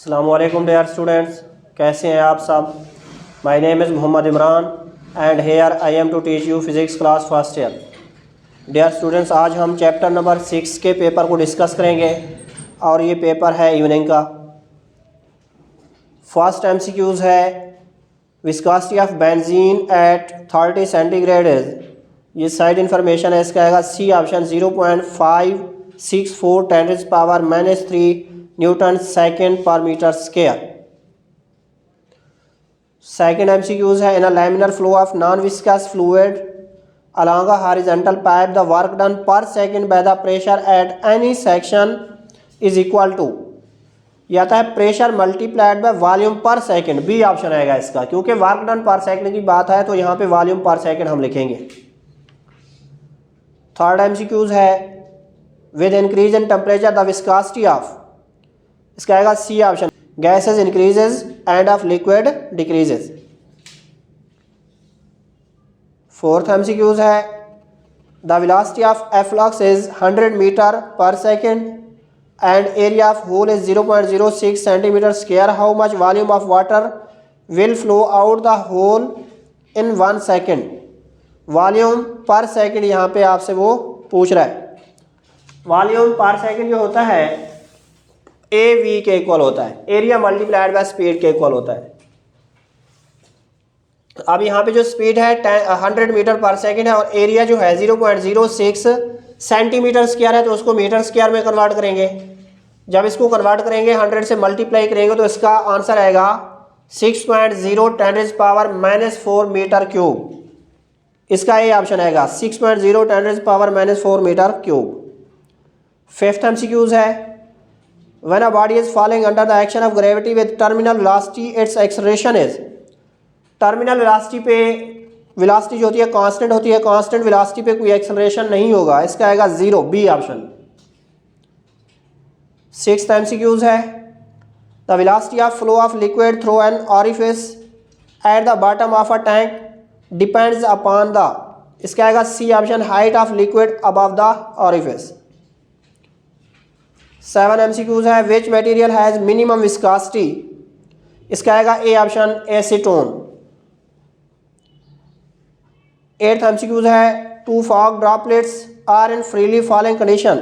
अस्सलामुअलैकुम dear students, कैसे हैं आप सब। My name is Mohammed Imran and here I am to teach you physics class first year. Dear students, आज हम चैप्टर नंबर 6 के पेपर को डिस्कस करेंगे और ये पेपर है इवनिंग का। फर्स्ट एमसीक्यूज़ है viscosity of benzene at 30 centigrade is, ये साइड इन्फॉर्मेशन है। इसका आएगा C option 0.564 10⁻³ newton second per metre square. Second MCQs है in a laminar flow of non viscous fluid along a horizontal pipe the work done per second by the pressure at any section is equal to, ये आता है pressure multiplied by volume पर second. B option आएगा इसका, क्योंकि work done पर second की बात है तो यहाँ पे वॉल्यूम पर सेकंड हम लिखेंगे। थर्ड एमसीक्यूज है with increase in temperature the viscosity of, इसका आएगा C option, gases increases and of liquid decreases. Fourth MCQs है the velocity of efflux is 100 metre per second and area of hole is 0.06 centimetre square. How much volume of water will flow out the hole in 1 second. Volume per second यहाँ पे आपसे वो पूछ रहा है। Volume per second जो होता है ए वी के इक्वल होता है, एरिया मल्टीप्लाइड बाय स्पीड के इक्वल होता है। अब यहाँ पे जो स्पीड है 100 मीटर पर सेकेंड है और एरिया जो है 0.06 सेंटीमीटर स्क्वायर है, तो उसको मीटर स्क्वायर में कन्वर्ट करेंगे। जब इसको कन्वर्ट करेंगे 100 से मल्टीप्लाई करेंगे तो इसका आंसर आएगा 6.0 10⁻⁻4 मीटर क्यूब। इसका ये ऑप्शन आएगा 6.0 10⁻⁻4 मीटर क्यूब। फिफ्थ एमसीक्यूज है when a body is falling under the action of gravity with terminal velocity it's acceleration is, terminal velocity पे वेलोसिटी जो होती है कांस्टेंट होती है, कांस्टेंट वेलोसिटी पे कोई एक्सेलरेशन नहीं होगा, इसका आएगा 0, बी ऑप्शन। सिक्स्थ एमसीक्यूज है the velocity of flow of liquid through an orifice at the bottom of a tank depends upon the, इसका आएगा C option, height of liquid above the orifice. 7 MCQs है which material has minimum viscosity, इसका आएगा A option, acetone. 8th MCQs है two fog droplets are in freely falling condition,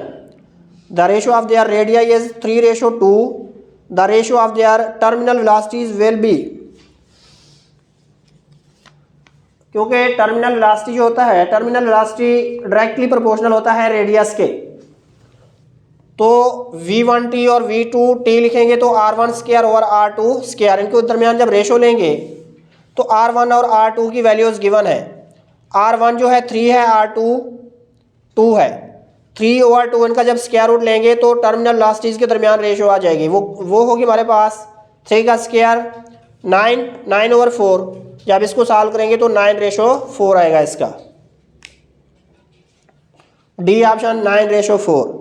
the ratio of their radii is 3:2, the ratio of there terminal velocities will be, क्योंकि terminal velocity जो होता है, terminal velocity directly proportional होता है radius के, तो v1t और v2t लिखेंगे तो r1 square over r2 square, इनके दरमियान जब रेशो लेंगे तो r1 और r2 की वैल्यूज गिवन है। r1 जो है 3 है, r2 2 है, 3/2 इनका जब स्क्वायर रूट लेंगे तो टर्मिनल वेलोसिटीज के दरमियान रेशो आ जाएगी, वो होगी हमारे पास 3 का स्क्वायर 9/4। जब इसको सॉल्व करेंगे तो 9:4 आएगा इसका, डी ऑप्शन 9:4।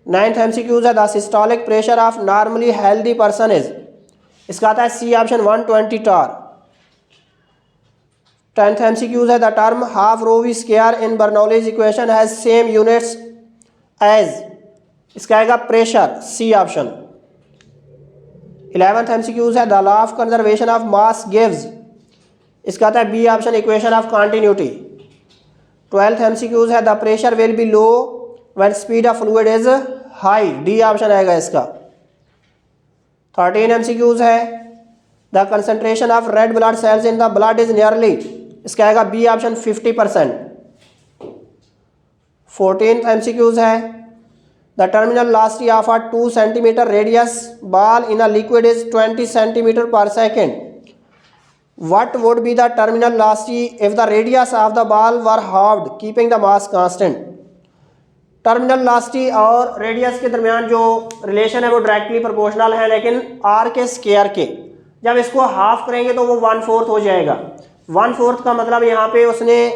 9th एमसीक्यूज है the systolic pressure of normally healthy person is, इसका आता है C option 120 torr. 10th MCQs है the term half rho v square in Bernoulli's equation has same units as, इसका आएगा pressure, C option. 11th MCQs है the law of conservation of mass gives, इसका आता है B option, equation of continuity. 12th MCQs है the pressure will be low when speed of fluid is high, D option आएगा इसका। 13 MCQs है the concentration of red blood cells in the blood is nearly, इसका आएगा B option 50%। 14th MCQs है the terminal velocity of a 2 centimetre radius ball in a liquid is 20 centimetre per second, what would be the terminal velocity if the radius of the ball were halved keeping the mass constant। Terminal velocity और radius के दरमियान जो relation है वो directly proportional है, लेकिन are के square के, जब इसको हाफ करेंगे तो वो 1/4 हो जाएगा। 1/4 का मतलब यहाँ पे उसने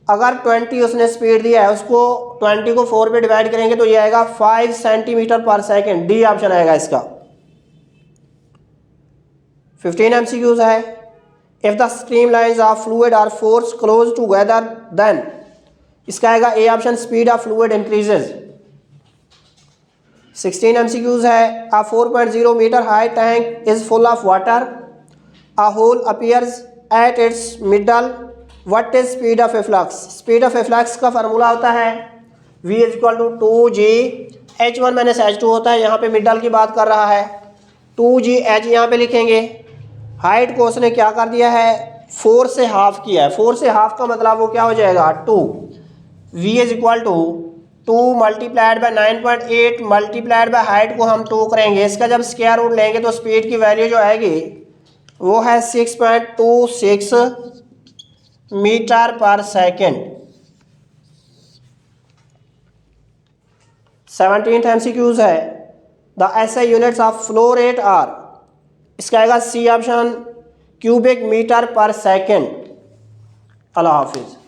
अगर 20 उसने स्पीड दिया है, उसको 20 को 4 पे डिवाइड करेंगे तो ये आएगा 5 centimetre per second, D option आएगा इसका। 15 एमसीक्यूज है if the stream lines of fluid are force close together then, इसका आएगा A option, speed of fluid increases. 16 MCQs है। A 4.0 meter high tank is full of water. A hole appears at its middle. What is speed of efflux? Speed of efflux का formula होता है V is equal to 2G H1 minus H2 होता है। यहाँ पे middle की बात कर रहा है, 2G H यहाँ पे लिखेंगे। हाइट को उसने क्या कर दिया है, 4 से हाफ किया है। 4 से हाफ का मतलब वो क्या हो जाएगा, 2। V is equal to 2 multiplied by 9.8 multiplied by height को हम 2 करेंगे। इसका जब स्क्वायर रूट लेंगे तो स्पीड की वैल्यू जो आएगी वो है 6.26 metre per second. 17th MCQs है। The SI units of flow rate are, इसका आएगा C option, cubic metre per second. अल्लाह हाफिज़।